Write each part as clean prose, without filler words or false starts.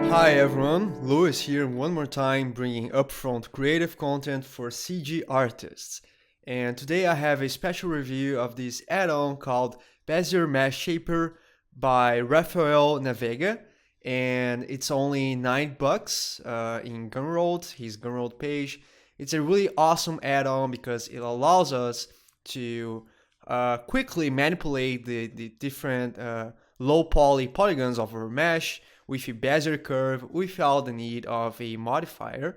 Hi everyone, Louis here one more time bringing upfront creative content for CG artists. And today I have a special review of this add-on called Bezier Mesh Shaper by Rafael Navega. And it's only $9 in Gumroad, his Gumroad page. It's a really awesome add-on because it allows us to quickly manipulate the different low poly polygons of our mesh with a Bezier curve without the need of a modifier.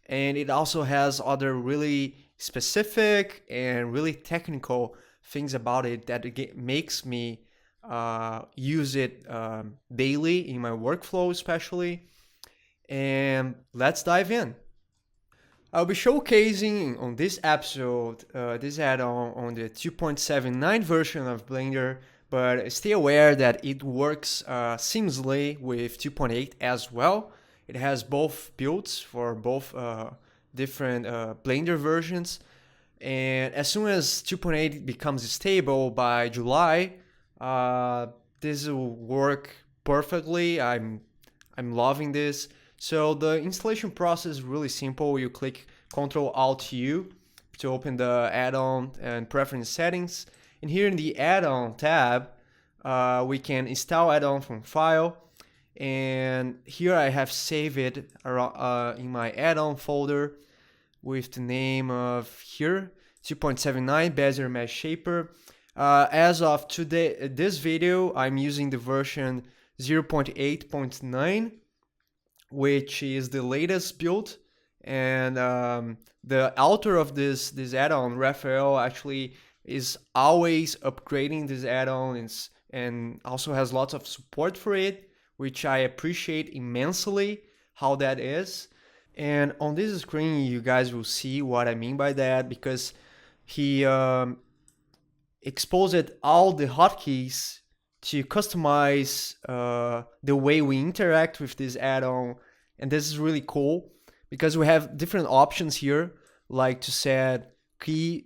And it also has other really specific and really technical things about it that makes me use it daily in my workflow especially. And let's dive in. I'll be showcasing on this episode this add-on on the 2.79 version of Blender, but stay aware that it works seamlessly with 2.8 as well. It has both builds for both different Blender versions, and as soon as 2.8 becomes stable by July, this will work perfectly. I'm loving this. So the installation process is really simple. You click Ctrl-Alt-U to open the add-on and preference settings. And here in the add-on tab, we can install add-on from file. And here I have saved it in my add-on folder with the name of here, 2.79 Bezier Mesh Shaper. As of today, this video, I'm using the version 0.8.9. which is the latest build, and the author of this add-on, Rafael, actually is always upgrading this add-on and also has lots of support for it, which I appreciate immensely how that is. And on this screen you guys will see what I mean by that, because he exposed all the hotkeys to customize the way we interact with this add-on. And this is really cool because we have different options here, like to set key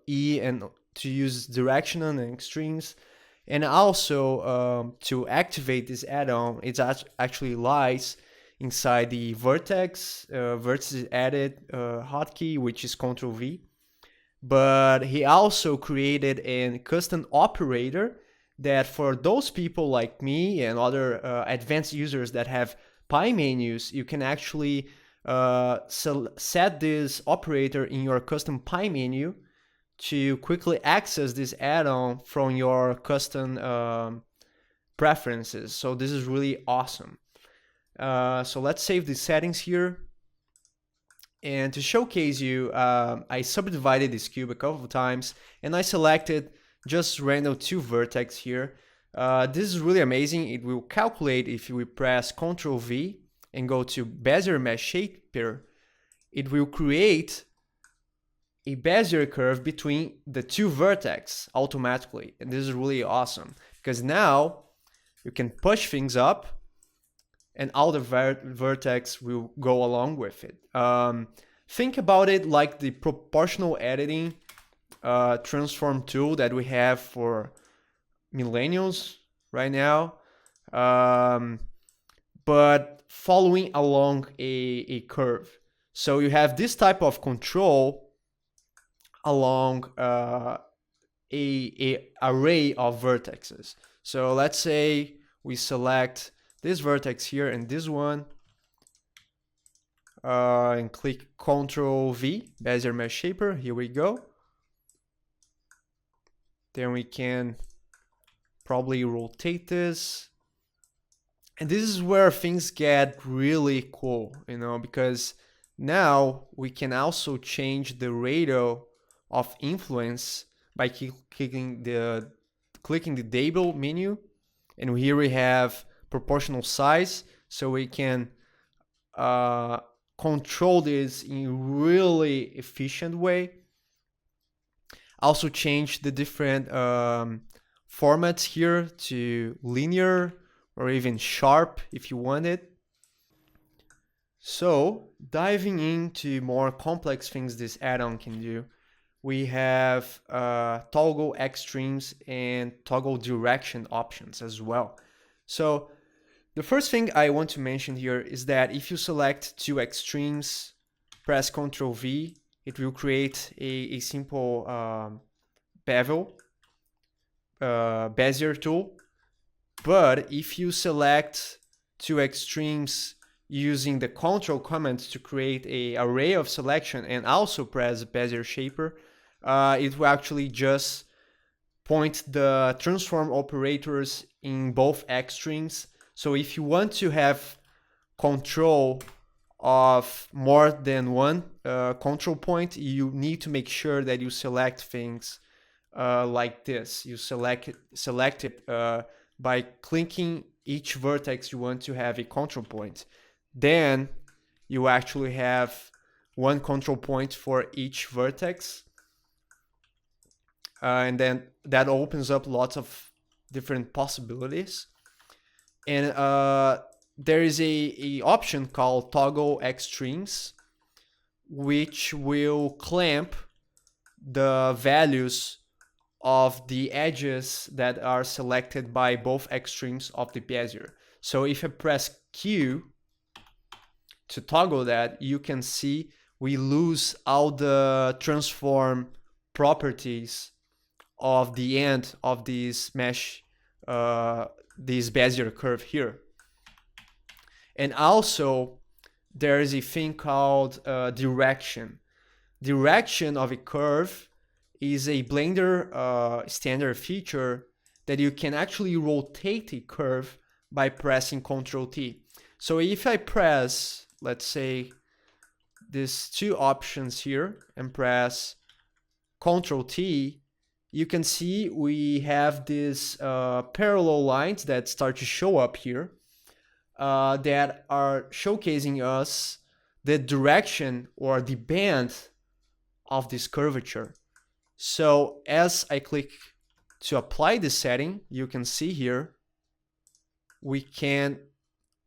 E and to use directional and extremes. And also to activate this add-on, it actually lies inside the vertex added hotkey, which is Ctrl V. But he also created a custom operator that for those people like me and other advanced users that have pie menus, you can actually set this operator in your custom pie menu to quickly access this add-on from your custom preferences. So this is really awesome. So let's save the settings here. And to showcase you, I subdivided this cube a couple of times and I selected just random 2 vertex here. This is really amazing. It will calculate if we press Ctrl V and go to Bezier Mesh Shaper. It will create a Bezier curve between the 2 vertex automatically. And this is really awesome because now you can push things up and all the vertex will go along with it. Think about it like the proportional editing transform tool that we have for millennials right now, but following along a curve. So you have this type of control along a array of vertexes. So let's say we select this vertex here and this one, and click Ctrl V, Bezier Mesh Shaper. Here we go. Then we can probably rotate this. And this is where things get really cool, because now we can also change the ratio of influence by clicking the table menu. And here we have proportional size, so we can control this in a really efficient way. Also change the different formats here to linear or even sharp if you want it. So diving into more complex things this add-on can do, we have toggle extremes and toggle direction options as well. So The first thing I want to mention here is that if you select two extremes, press Ctrl V, it will create a simple bevel, Bezier tool. But if you select two extremes using the Ctrl command to create an array of selection and also press Bezier shaper, it will actually just point the transform operators in both extremes. So if you want to have control of more than one control point, you need to make sure that you select things like this. You select it by clicking each vertex you want to have a control point. Then you actually have one control point for each vertex. And then that opens up lots of different possibilities. And there is a option called toggle extremes, which will clamp the values of the edges that are selected by both extremes of the Bezier. So if I press Q to toggle that, you can see we lose all the transform properties of the end of this mesh, this Bezier curve here. And also there is a thing called direction. Direction of a curve is a Blender standard feature that you can actually rotate a curve by pressing Ctrl T. So if I press, let's say, these two options here and press Ctrl T, you can see we have these parallel lines that start to show up here that are showcasing us the direction or the band of this curvature. So as I click to apply this setting, you can see here we can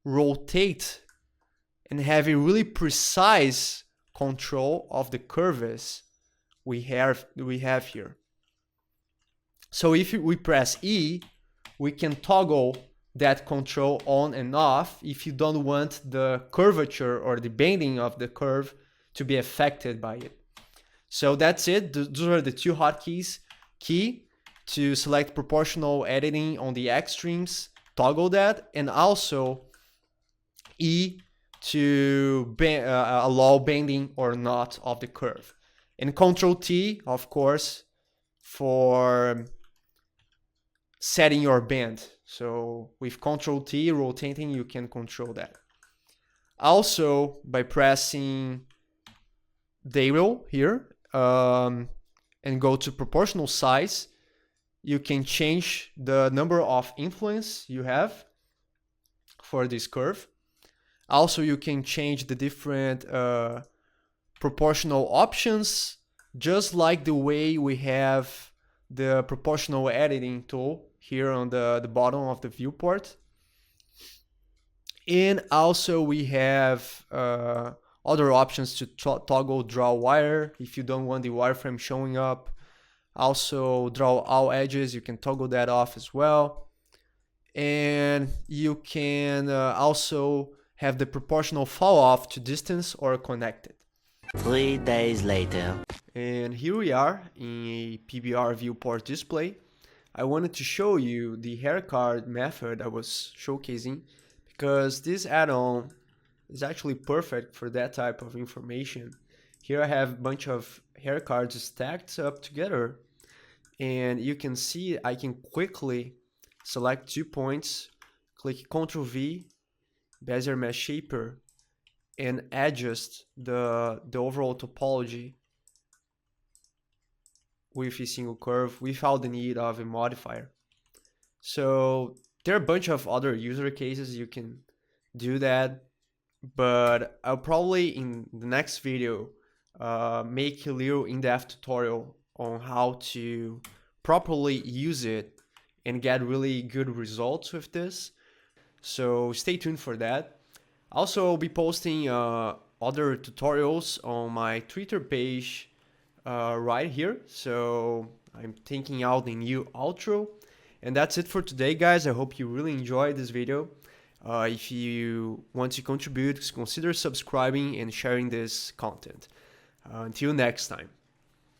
rotate and have a really precise control of the curves we have here. So if we press E, we can toggle that control on and off if you don't want the curvature or the bending of the curve to be affected by it. So that's it. Those are the two hotkeys. Key to select proportional editing on the extremes, toggle that, and also E to allow bending or not of the curve. And Ctrl T, of course, for setting your bend. So with Ctrl T rotating, you can control that. Also, by pressing Dado here and go to proportional size, you can change the number of influence you have for this curve. Also, you can change the different proportional options, just like the way we have the proportional editing tool here on the bottom of the viewport. And also we have other options to toggle draw wire if you don't want the wireframe showing up. Also draw all edges, you can toggle that off as well. And you can also have the proportional fall off to distance or connected. 3 days later. And here we are in a PBR viewport display. I wanted to show you the haircard method I was showcasing because this add-on is actually perfect for that type of information. Here I have a bunch of haircards stacked up together, and you can see I can quickly select 2 points, click Ctrl V, Bezier Mesh Shaper, and adjust the overall topology with a single curve without the need of a modifier. So there are a bunch of other user cases you can do that, but I'll probably in the next video make a little in-depth tutorial on how to properly use it and get really good results with this. So stay tuned for that. Also, I'll be posting other tutorials on my Twitter page right here. So I'm thinking out a new outro. And that's it for today, guys. I hope you really enjoyed this video. If you want to contribute, consider subscribing and sharing this content. Until next time.